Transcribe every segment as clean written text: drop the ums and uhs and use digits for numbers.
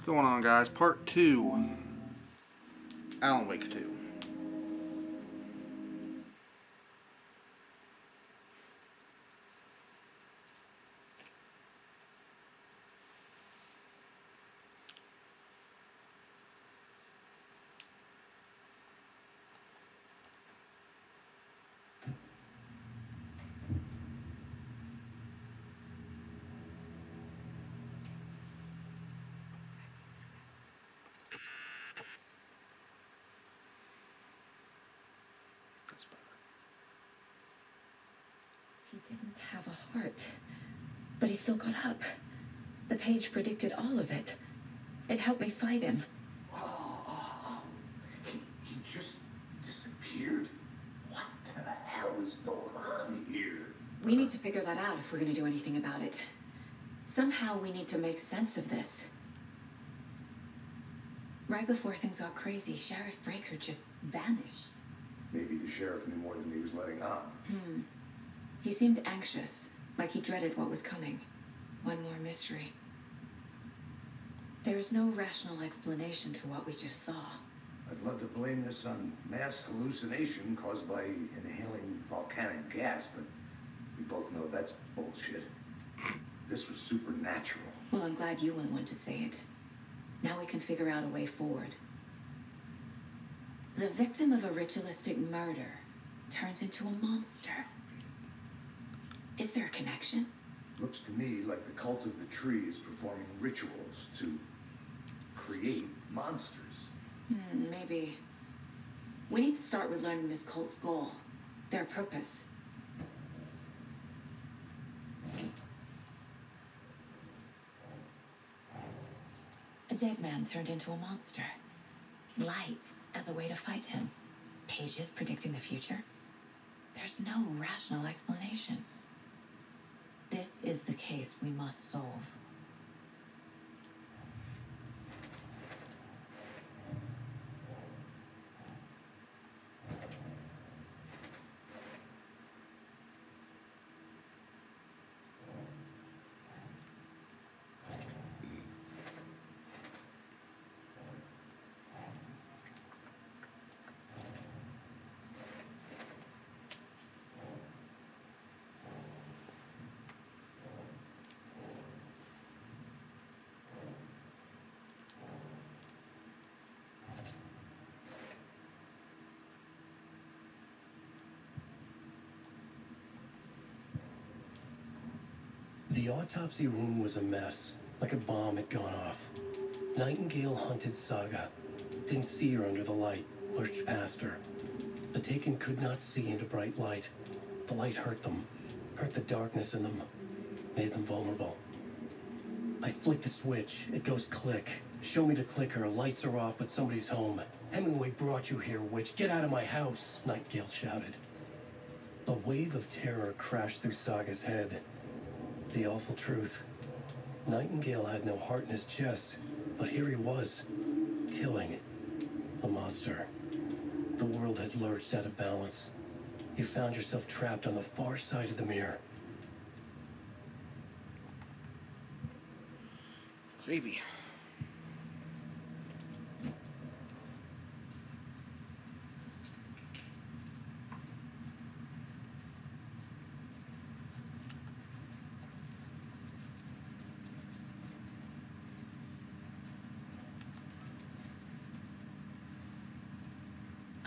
Going on, guys? Part 2. Alan Wake 2. That's better. He didn't have a heart, but he still got up. The page predicted all of it. It helped me fight him. He just disappeared? What the hell is going on here? We need to figure that out if we're going to do anything about it. Somehow we need to make sense of this. Right before things got crazy, Sheriff Breaker just vanished. Maybe the sheriff knew more than he was letting on. He seemed anxious, like he dreaded what was coming. One more mystery. There is no rational explanation to what we just saw. I'd love to blame this on mass hallucination caused by inhaling volcanic gas, but we both know that's bullshit. This was supernatural. Well, I'm glad you were the one to say it. Now we can figure out a way forward. The victim of a ritualistic murder turns into a monster. Is there a connection? Looks to me like the cult of the tree is performing rituals to create monsters. Maybe. We need to start with learning this cult's goal, their purpose. A dead man turned into a monster. Light as a way to fight him. Pages predicting the future. There's no rational explanation. This is the case we must solve. The autopsy room was a mess, like a bomb had gone off. Nightingale hunted Saga. Didn't see her under the light, lurched past her. The Taken could not see into bright light. The light hurt them, hurt the darkness in them, made them vulnerable. I flick the switch, it goes click. Show me the clicker, lights are off, but somebody's home. Hemingway brought you here, witch. Get out of my house, Nightingale shouted. A wave of terror crashed through Saga's head. The awful truth. Nightingale had no heart in his chest, but here he was, killing a monster. The world had lurched out of balance. You found yourself trapped on the far side of the mirror. Creepy.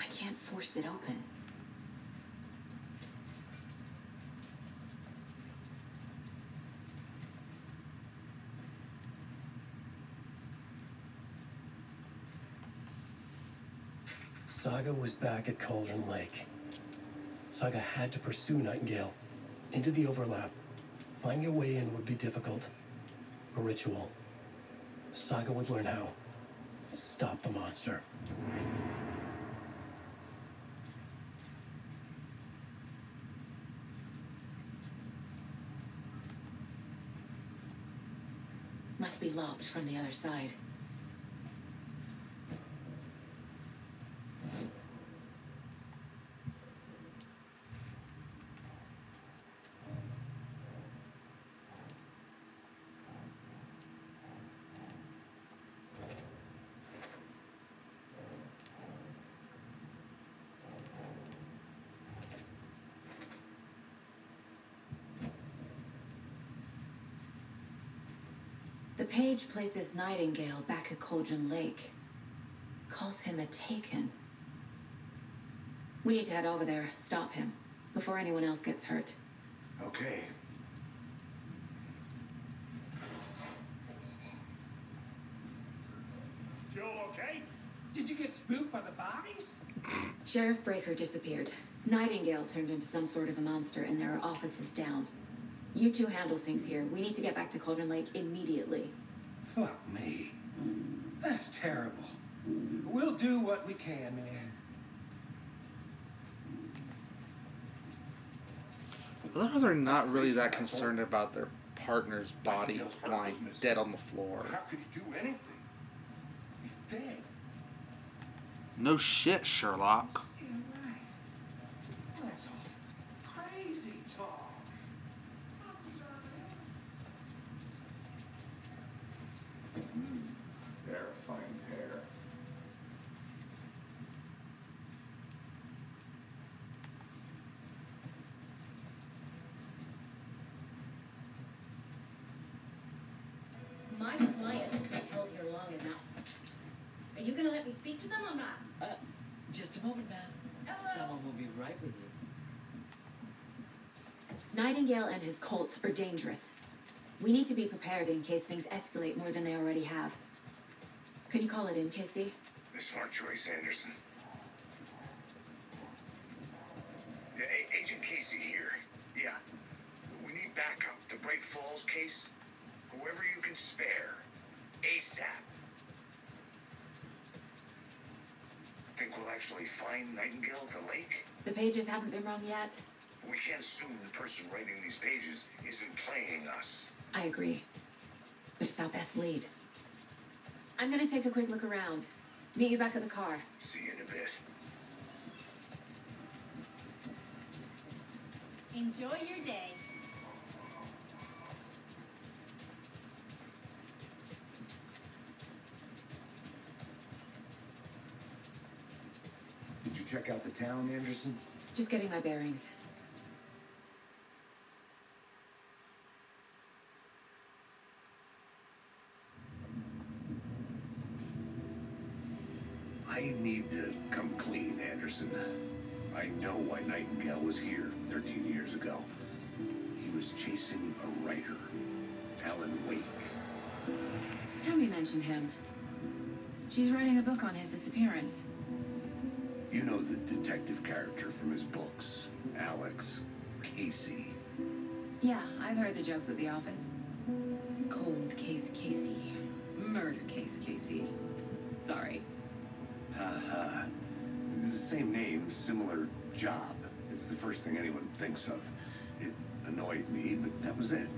I can't force it open. Saga was back at Cauldron Lake. Saga had to pursue Nightingale. Into the overlap. Finding a way in would be difficult. A ritual. Saga would learn how. Stop the monster. Must be locked from the other side. page places Nightingale back at Cauldron Lake. Calls him a Taken. We need to head over there, stop him, before anyone else gets hurt. Okay. You all okay? Did you get spooked by the bodies? Sheriff Breaker disappeared. Nightingale turned into some sort of a monster, and there are offices down. You two handle things here. We need to get back to Cauldron Lake immediately. Fuck me. That's terrible. We'll do what we can, man. I love how they're not really that concerned about their partner's body lying dead on the floor. How could he do anything? He's dead. No shit, Sherlock. Yeah, right. That's all crazy talk. They're a fine pair. My client has been held here long enough. Are you gonna let me speak to them or not? Just a moment, ma'am. Someone will be right with you. Nightingale and his cult are dangerous. We need to be prepared in case things escalate more than they already have. Can you call it in, Casey? A smart choice, Anderson. Yeah, Agent Casey here. Yeah. We need backup. The Bright Falls case. Whoever you can spare. ASAP. Think we'll actually find Nightingale at the lake? The pages haven't been rung yet. We can't assume the person writing these pages isn't playing us. I agree. But it's our best lead. I'm gonna take a quick look around. Meet you back at the car. See you in a bit. Enjoy your day. Did you check out the town, Anderson? Just getting my bearings. I need to come clean, Anderson. I know why Nightingale was here 13 years ago. He was chasing a writer, Alan Wake. Tammy mentioned him. She's writing a book on his disappearance. You know the detective character from his books, Alex, Casey. Yeah, I've heard the jokes at the office. Cold case Casey. Murder case Casey. Sorry. Haha. It's the same name, similar job. It's the first thing anyone thinks of. It annoyed me, but that was it.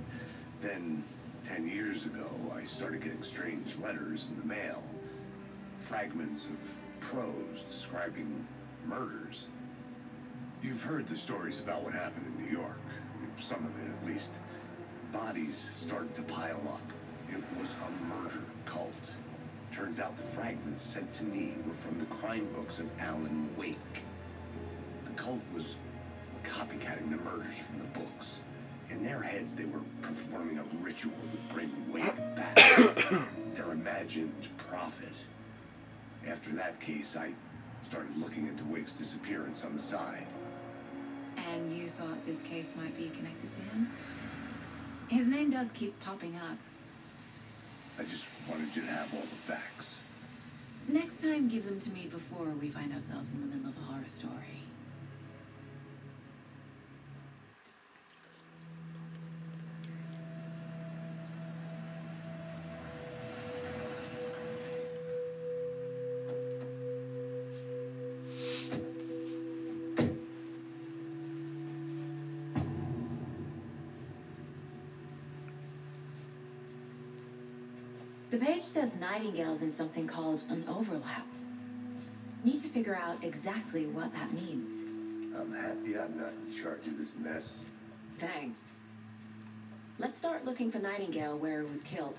Then, 10 years ago, I started getting strange letters in the mail. Fragments of prose describing murders. You've heard the stories about what happened in New York. Some of it, at least. Bodies started to pile up. It was a murder cult. Turns out the fragments sent to me were from the crime books of Alan Wake. The cult was copycatting the murders from the books. In their heads, they were performing a ritual to bring Wake back. Their imagined prophet. After that case, I started looking into Wake's disappearance on the side. And you thought this case might be connected to him? His name does keep popping up. I just wanted you to have all the facts. Next time, give them to me before we find ourselves in the middle of a horror story. The page says Nightingale's in something called an overlap. Need to figure out exactly what that means. I'm happy I'm not in charge of this mess. Thanks. Let's start looking for Nightingale where he was killed.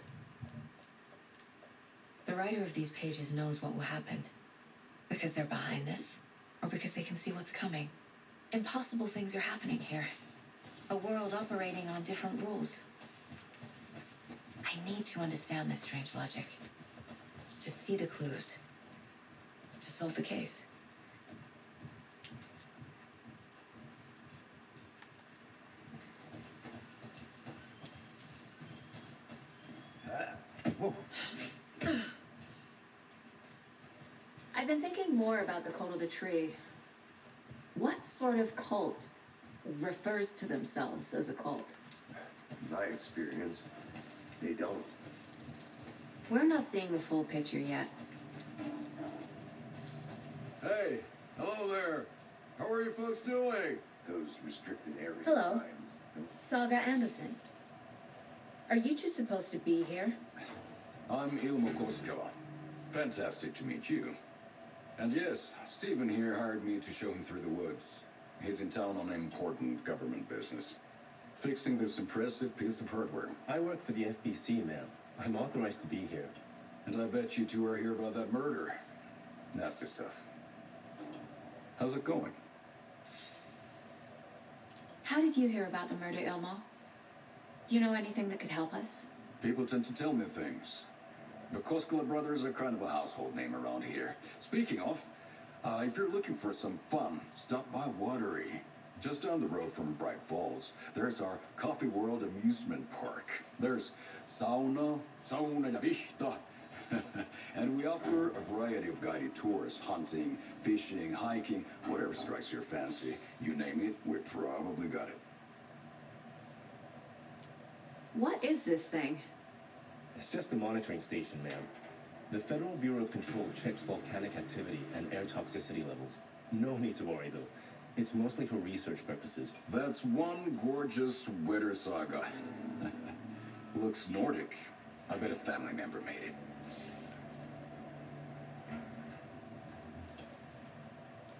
The writer of these pages knows what will happen. Because they're behind this, or because they can see what's coming. Impossible things are happening here. A world operating on different rules. I I need to understand this strange logic. To see the clues. To solve the case. Whoa. I've been thinking more about the cult of the tree. What sort of cult refers to themselves as a cult? In my experience, they don't. We're not seeing the full picture yet. Hey, hello there. How are you folks doing? Those restricted area Hello. signs don't. Saga Anderson. Are you two supposed to be here? I'm Ilmo Koskela. Fantastic to meet you. And yes, Stephen here hired me to show him through the woods. He's in town on important government business. Fixing this impressive piece of hardware. I work for the FBC, ma'am. I'm authorized to be here. And I bet you two are here about that murder. Nasty stuff. How's it going? How did you hear about the murder, Ilmo? Do you know anything that could help us? People tend to tell me things. The Koskela brothers are kind of a household name around here. Speaking of, if you're looking for some fun, stop by Watery. Just down the road from Bright Falls, there's our Coffee World amusement park. There's sauna ja vihta. And we offer a variety of guided tours, hunting, fishing, hiking, whatever strikes your fancy. You name it, we probably got it. What is this thing? It's just a monitoring station, ma'am. The Federal Bureau of Control checks volcanic activity and air toxicity levels. No need to worry, though. It's mostly for research purposes. That's one gorgeous weather saga. Looks Nordic. I bet a family member made it.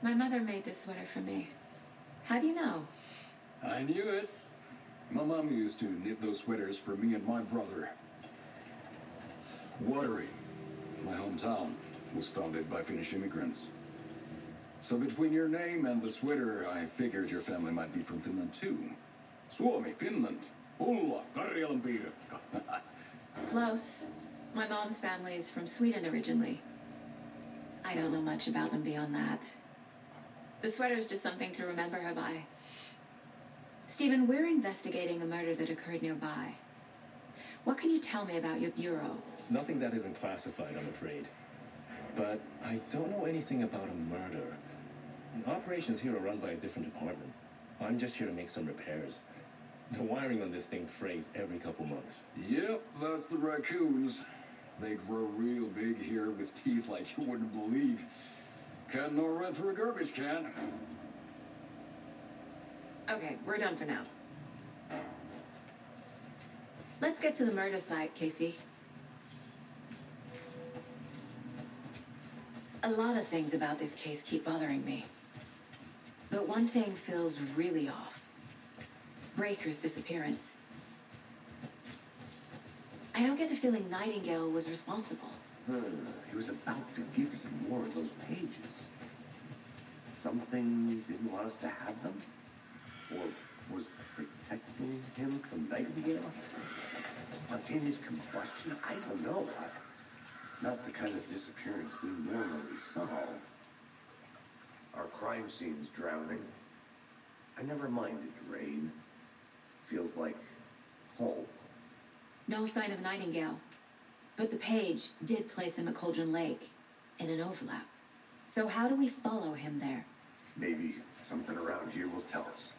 My mother made this sweater for me. How do you know? I knew it. My mom used to knit those sweaters for me and my brother. Watery, my hometown, was founded by Finnish immigrants. So between your name and the sweater, I figured your family might be from Finland too. Suomi, Finland. Pulla, Karjalan piirakka. Close. My mom's family is from Sweden originally. I don't know much about them beyond that. The sweater is just something to remember her by. Stephen, we're investigating a murder that occurred nearby. What can you tell me about your bureau? Nothing that isn't classified, I'm afraid. But I don't know anything about a murder. Operations here are run by a different department. I'm just here to make some repairs. The wiring on this thing frays every couple months. Yep, that's the raccoons. They grow real big here with teeth like you wouldn't believe. Can't no run through a garbage can. Okay, we're done for now. Let's get to the murder site, Casey. A lot of things about this case keep bothering me. But one thing feels really off. Breaker's disappearance. I don't get the feeling Nightingale was responsible. He was about to give you more of those pages. Something didn't want us to have them? Or was protecting him from Nightingale? Spontaneous combustion? I don't know. It's not the kind of disappearance we normally solve. Our crime scene's drowning. I never minded rain. Feels like home. No sign of Nightingale. But the page did place him at Cauldron Lake in an overlap. So how do we follow him there? Maybe something around here will tell us.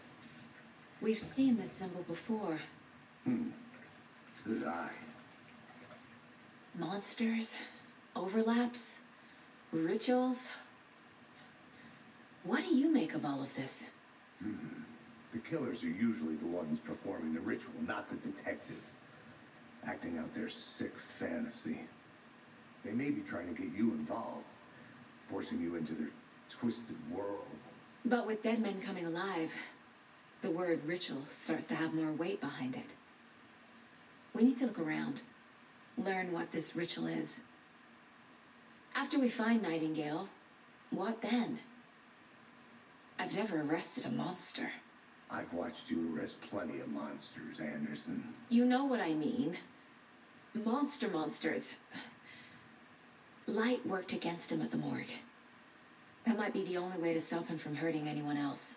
We've seen this symbol before. Good eye. Monsters, overlaps, rituals. What do you make of all of this? The killers are usually the ones performing the ritual, not the detective. Acting out their sick fantasy. They may be trying to get you involved, forcing you into their twisted world. But with dead men coming alive, the word ritual starts to have more weight behind it. We need to look around, learn what this ritual is. After we find Nightingale, what then? I've never arrested a monster. I've watched you arrest plenty of monsters, Anderson. You know what I mean. Monsters. Light worked against him at the morgue. That might be the only way to stop him from hurting anyone else.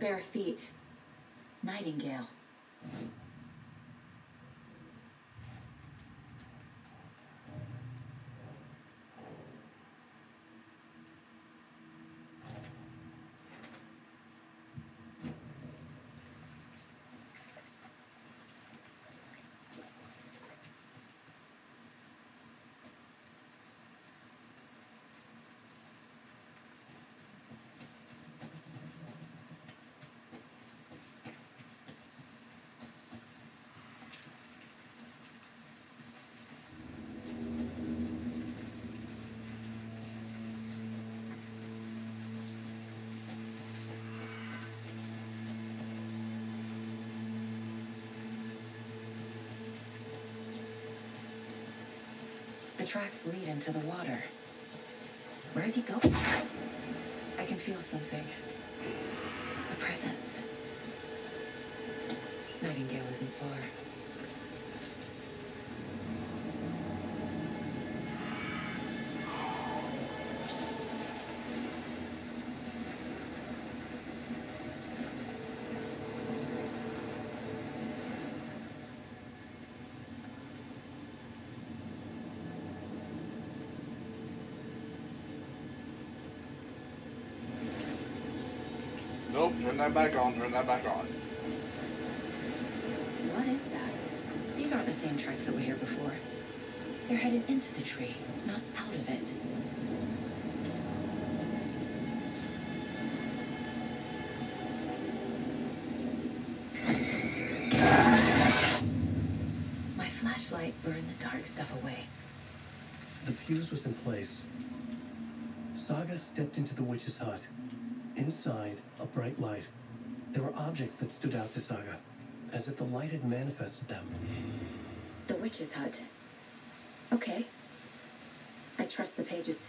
Bare feet. Nightingale. The tracks lead into the water. Where'd he go? I can feel something. A presence. Nightingale isn't far. Nope, turn that back on, turn that back on. What is that? These aren't the same tracks that were here before. They're headed into the tree, not out of it. My flashlight burned the dark stuff away. The fuse was in place. Saga stepped into the witch's hut. Inside, a bright light. There were objects that stood out to Saga, as if the light had manifested them. The witch's hut. Okay. I trust the pages